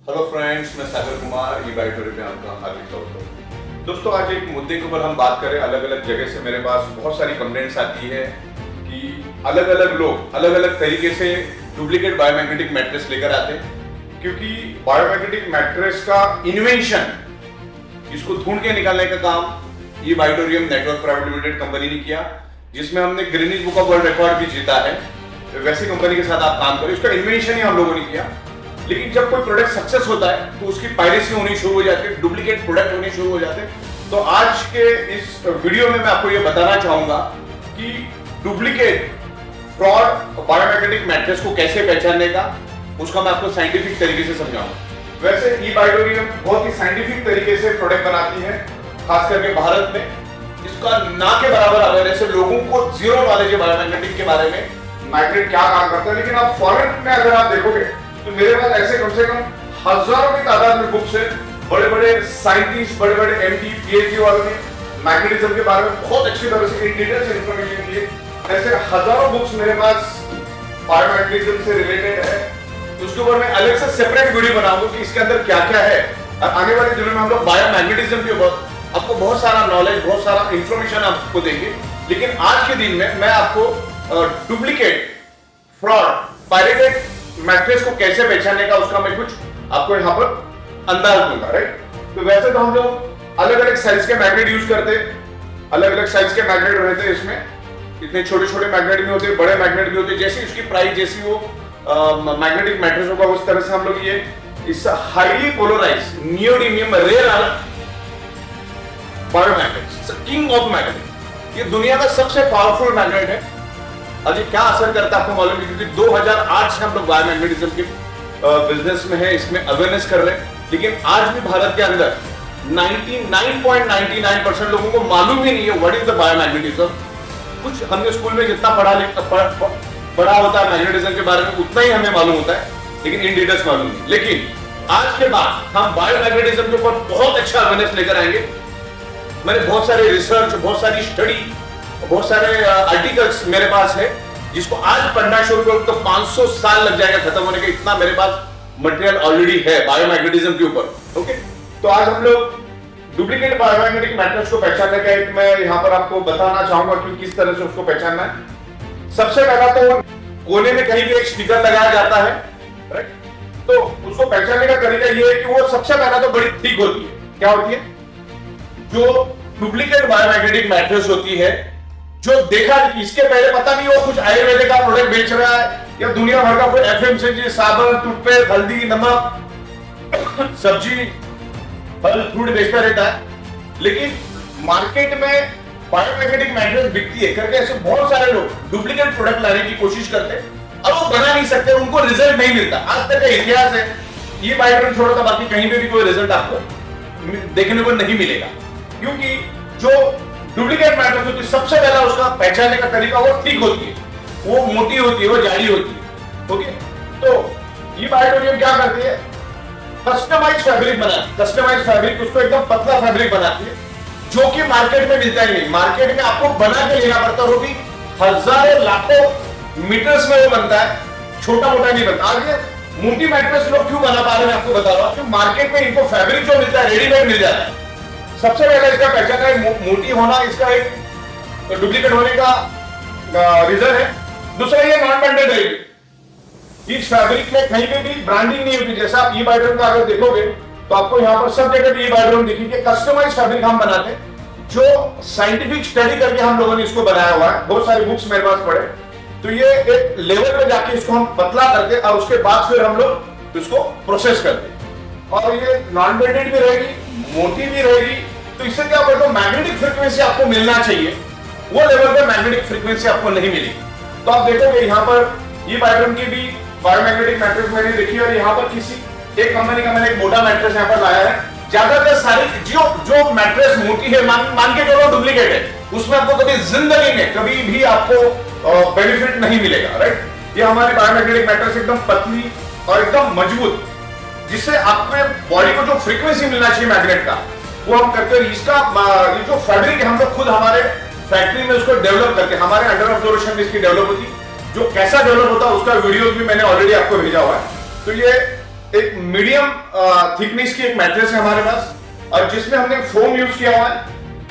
Hello friends, मैं सागर कुमार ई बाइटोरी में आपका हार्दिक स्वागत है। दोस्तों, आज एक मुद्दे के ऊपर हम बात करें। अलग अलग जगह से मेरे पास बहुत सारी कंप्लेंट्स आती है कि अलग अलग लोग अलग अलग तरीके से डुप्लीकेट बायोमैग्नेटिक मैट्रेस लेकर आते हैं, क्योंकि बायोमैग्नेटिक मैट्रेस का इन्वेंशन, इसको ढूंढ के निकालने का काम ई बाइटोरियम नेटवर्क प्राइवेट लिमिटेड कंपनी ने किया, जिसमें हमने Guinness book of world record भी जीता है। वैसी कंपनी के साथ आप काम करें, उसका इन्वेंशन ही हम लोगों ने किया। लेकिन जब कोई प्रोडक्ट सक्सेस होता है तो उसकी पायरेसी होनी शुरू हो जाती है, डुप्लीकेट प्रोडक्ट होने शुरू हो जाते हैं। तो आज के इस वीडियो में मैं आपको ये बताना चाहूंगा कि डुप्लीकेट फ्रॉड बायोमैग्नेटिक मैट्रेस को कैसे पहचानने का, उसका मैं आपको साइंटिफिक तरीके से समझाऊंगा। वैसे ई बाइटोरियम बहुत ही साइंटिफिक तरीके से प्रोडक्ट बनाती है, खास करके भारत में। इसका ना के बराबर अवेयरनेस है, लोगों को जीरो नॉलेज है बायोमैग्नेटिक के बारे में, मैग्नेट क्या काम करता है। लेकिन आप फॉरेन में अगर आप देखोगे तो मेरे पास ऐसे कम से कम हजारों की तादाद में बुक्स है। बड़े बड़े साइंटिस्ट, बड़े बड़े एमडी, पीएचडी वालों ने मैग्नेटिज्म के बारे में बहुत अच्छी तरह से इन डिटेल से इंफॉर्मेशन दी है। ऐसे हजारों बुक्स मेरे पास बायोमैग्नेटिज्म से रिलेटेड है। तो उसके ऊपर मैं अलग से सेपरेट वीडियो बनाऊंगा कि इसके अंदर क्या क्या है। और आने वाले दिनों में हम लोग बायोमैग्नेटिज्म के ऊपर आपको बहुत सारा नॉलेज, बहुत सारा इंफॉर्मेशन आपको देंगे। लेकिन आज के दिन में मैं आपको डुप्लीकेट, फ्रॉड, पायरेटेड मैट्रेस को कैसे पहचानने का, उसका मैं कुछ आपको यहाँ पर अंदाज दूंगा, राइट। तो वैसे तो हम लोग अलग अलग साइज के मैग्नेट यूज करते हैं, अलग अलग साइज के मैग्नेट रहते हैं। इसमें इतने छोटे छोटे मैग्नेट भी होते हैं, बड़े मैग्नेट भी होते हैं। जैसी उसकी प्राइस, जैसी वो मैग्नेटिक मैट्रेस होगा, उस तरह से हम लोग ये इस highly polarise neodymium rare earth biomagnet, king of magnet, ये दुनिया का सबसे पावरफुल मैग्नेट है। अब ये क्या असर करता है आपको मालूम है, क्योंकि 2008 से हम लोग बायोमैग्नेटिज्म के बिजनेस में है, इसमें अवेयरनेस कर रहे हैं। लेकिन आज भी भारत के अंदर 99.99% लोगों को मालूम ही नहीं है व्हाट इज द बायोमैग्नेटिज्म। कुछ हमने स्कूल में जितना पढ़ा होता है मैग्नेटिज्म के बारे में, उतना ही हमें मालूम होता है, लेकिन इन डिटेल्स मालूम नहीं। लेकिन आज के बाद हम बायोमैग्नेटिज्म के ऊपर बहुत अच्छा अवेयरनेस लेकर आएंगे। मैंने बहुत सारे रिसर्च, बहुत सारी स्टडी, बहुत सारे आर्टिकल्स मेरे पास है, जिसको आज पढ़ना शुरू करो तो 500 साल लग जाएगा खत्म होने का, इतना मेरे पास मटेरियल ऑलरेडी है बायोमैग्नेटिज्म के ऊपर। ओके, तो आज हम लोग डुप्लीकेट बायोमैग्नेटिक मैट्रेस को पहचानने का एक मैं यहाँ पर आपको बताना चाहूंगा कि किस तरह से उसको पहचानना है। सबसे पहला तो कोने में कहीं भी एक स्टिकर लगाया जाता है, राइट। तो उसको पहचानने का तरीका ये है कि वो सबसे पहला तो बड़ी थिक होती है। क्या होती है? जो डुप्लीकेट बायोमैग्नेटिक मैट्रेस होती है, जो देखा इसके पहले पता नहीं वो कुछ आयुर्वेदिक का प्रोडक्ट बेच रहा है या दुनिया भर का कोई एफएमसीजी, साबुन, टूथपेस्ट, हल्दी, नमक, सब्जी, फल फ्रूट बेचता रहता है। लेकिन मार्केट में बायोमैग्नेटिक मैट्रेस बिकती है करके ऐसे बहुत सारे लोग डुप्लीकेट प्रोडक्ट लाने की कोशिश करते हैं और वो बना नहीं सकते, उनको रिजल्ट नहीं मिलता। आज तक का इतिहास है, ये बायोमैग्नेटिक छोड़ो तो बाकी कहीं पे भी कोई रिजल्ट आपको देखने को नहीं मिलेगा, क्योंकि जो डुप्लीकेट मैट्रेस होती है, सबसे पहला उसका पहचानने का तरीका वो ठीक होती है, वो मोटी होती है, वो जाली होती है। ओके, तो ये बायोमैग्नेटिज्म क्या करती है? कस्टमाइज्ड फैब्रिक बनाती है। कस्टमाइज्ड फैब्रिक, उसको एकदम पतला फैब्रिक बनाती है, जो कि मार्केट में मिलता ही नहीं। मार्केट में आपको बना के लेना पड़ता है, वो भी हजारों लाखों मीटर्स में वो बनता है, छोटा मोटा नहीं बनता। आगे मोटी मैट्रेस लोग क्यों बना पा रहे हैं आपको बता रहा हूं, क्योंकि मार्केट में इनको फैब्रिक जो मिलता है रेडीमेड मिल जाता है। सबसे पहले इसका पहचान है मोटी होना, इसका एक डुप्लीकेट होने का रीजन है। दूसरा ये नॉन ब्रांडेड रहेगी। इस फैब्रिक में कहीं पे भी ब्रांडिंग नहीं होती। जैसा आप ई बाइटोरियम का अगर देखोगे तो आपको यहाँ पर सब जगह ई बाइटोरियम दिखेगी। कस्टमाइज्ड फैब्रिक हम बनाते हैं, जो साइंटिफिक स्टडी करके हम लोगों ने इसको बनाया हुआ है। बहुत सारी बुक्स मेरे पास पढ़े, तो ये एक लेवल पे जाके इसको हम पतला करते और उसके बाद फिर हम लोग इसको प्रोसेस करते। और ये नॉन ब्रांडेड भी रहेगी, मोटी भी रहेगी। तो इससे क्या होगा, मैग्नेटिक फ्रीक्वेंसी आपको मिलना चाहिए, वो लेवल पे मैग्नेटिक फ्रीक्वेंसी आपको नहीं मिलेगी। तो आप देखोगे यहाँ पर ये बायोमैग्नेटिज्म की भी बायोमैग्नेटिक मैट्रेस मैंने देखी, और यहाँ पर किसी एक कंपनी का मैंने एक मोटा मैट्रेस यहाँ पर लाया है। ज्यादातर सारी जो मैट्रेस मोटी है, मान के चलो डुप्लीकेट है, उसमें आपको कभी जिंदगी में कभी भी आपको बेनिफिट नहीं मिलेगा, राइट। ये हमारी बायोमैग्नेटिक मैट्रेस एकदम पतली और एकदम मजबूत, जिससे आपके बॉडी को जो फ्रीक्वेंसी मिलना चाहिए मैग्नेट का, वो हम करते हैं। इसका ये जो फैब्रिक है, हम लोग खुद हमारे फैक्ट्री में उसको डेवलप करके, हमारे अंडर ऑब्जर्वेशन में इसकी डेवलप होती। जो कैसा डेवलप होता है उसका वीडियो भी मैंने ऑलरेडी आपको भेजा हुआ है। तो ये एक मीडियम थिकनेस की एक मैट्रेस है हमारे पास, और जिसमें हमने फोम यूज किया हुआ है।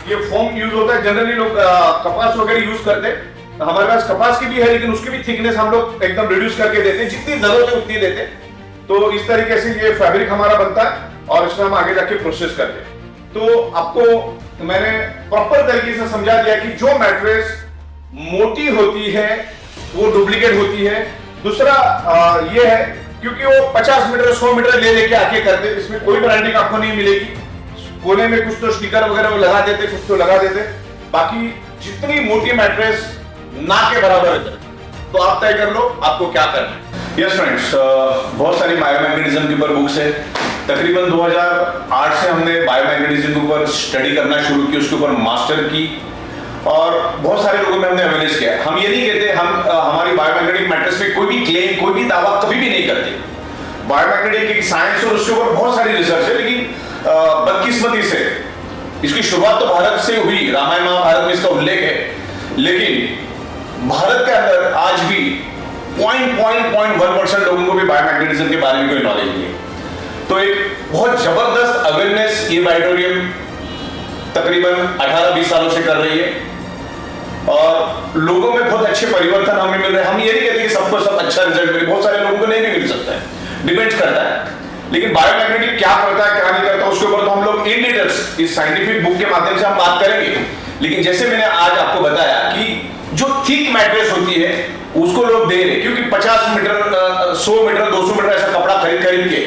ये फोम यूज होता है, जनरली लोग कपास वगैरह यूज करते हैं, हमारे पास कपास की भी है, लेकिन उसकी भी थिकनेस हम लोग एकदम रिड्यूस करके देते हैं, जितनी जरूरत है उतनी देते हैं। तो इस तरीके से ये फैब्रिक हमारा बनता है, और इसमें हम आगे जाके प्रोसेस करते हैं। तो आपको मैंने प्रॉपर तरीके से समझा दिया कि जो मैट्रेस मोटी होती है वो डुप्लीकेट होती है। दूसरा ये है, क्योंकि वो 50 मीटर 100 मीटर ले लेके आके करते, इसमें कोई ब्रांडिंग आपको नहीं मिलेगी। कोने में कुछ तो स्टिकर वगैरह वो लगा देते, कुछ तो लगा देते, बाकी जितनी मोटी मैट्रेस ना के बराबर है। तो आप तय कर लो आपको क्या करना है। यस फ्रेंड्स, बहुत सारी बायोमैग्नेटिज्म के ऊपर बुक्स है। तकरीबन 2008 से हमने बायोमैग्नेटिज्म के ऊपर स्टडी करना शुरू की, उसके ऊपर मास्टर की, और बहुत सारे लोगों में हमने अवेयरनेस किया है। हम ये नहीं कहते हम हमारी बायोमैग्नेटिक मैट्रेस में कोई भी क्लेम, कोई भी दावा कभी भी नहीं करते। बायोमैग्नेटिक एक साइंस और उसके ऊपर बहुत सारी रिसर्च है, लेकिन बदकिस्मती से इसकी शुरुआत तो भारत से हुई, रामायण महाभारत में इसका उल्लेख है, लेकिन भारत के अंदर आज भी 0.1% लोगों को भी बायोमैग्नेटिज्म के बारे में कोई नॉलेज नहीं है। तो एक बहुत जबरदस्त अवेयरनेस ये बायोटोरियम तकरीबन 18-20 सालों से कर रही है, और लोगों में बहुत अच्छे परिवर्तन हमें मिल रहे हैं। हम ये नहीं कहते कि सबको सब अच्छा रिजल्ट मिले, बहुत सारे लोगों को नहीं भी मिल सकता है, डिपेंड करता है। लेकिन बायोमैग्नेटिक क्या करता है क्या नहीं करता उसके ऊपर तो हम लोग इन डिटेल्स इस साइंटिफिक बुक के माध्यम से हम बात करेंगे। लेकिन जैसे मैंने आज आपको बताया कि जो थिक मैट्रेस होती है उसको लोग दे रहे, क्योंकि 50 मीटर 100 मीटर 200 मीटर ऐसा कपड़ा खरीद के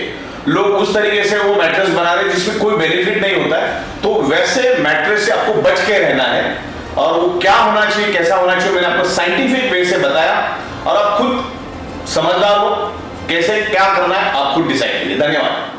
लोग उस तरीके से वो मैट्रेस बना रहे हैं जिसमें कोई बेनिफिट नहीं होता है। तो वैसे मैट्रेस से आपको बच के रहना है, और वो क्या होना चाहिए, कैसा होना चाहिए, मैंने आपको साइंटिफिक वे से बताया, और आप खुद समझदार हो, कैसे क्या करना है आप खुद डिसाइड कीजिए। धन्यवाद।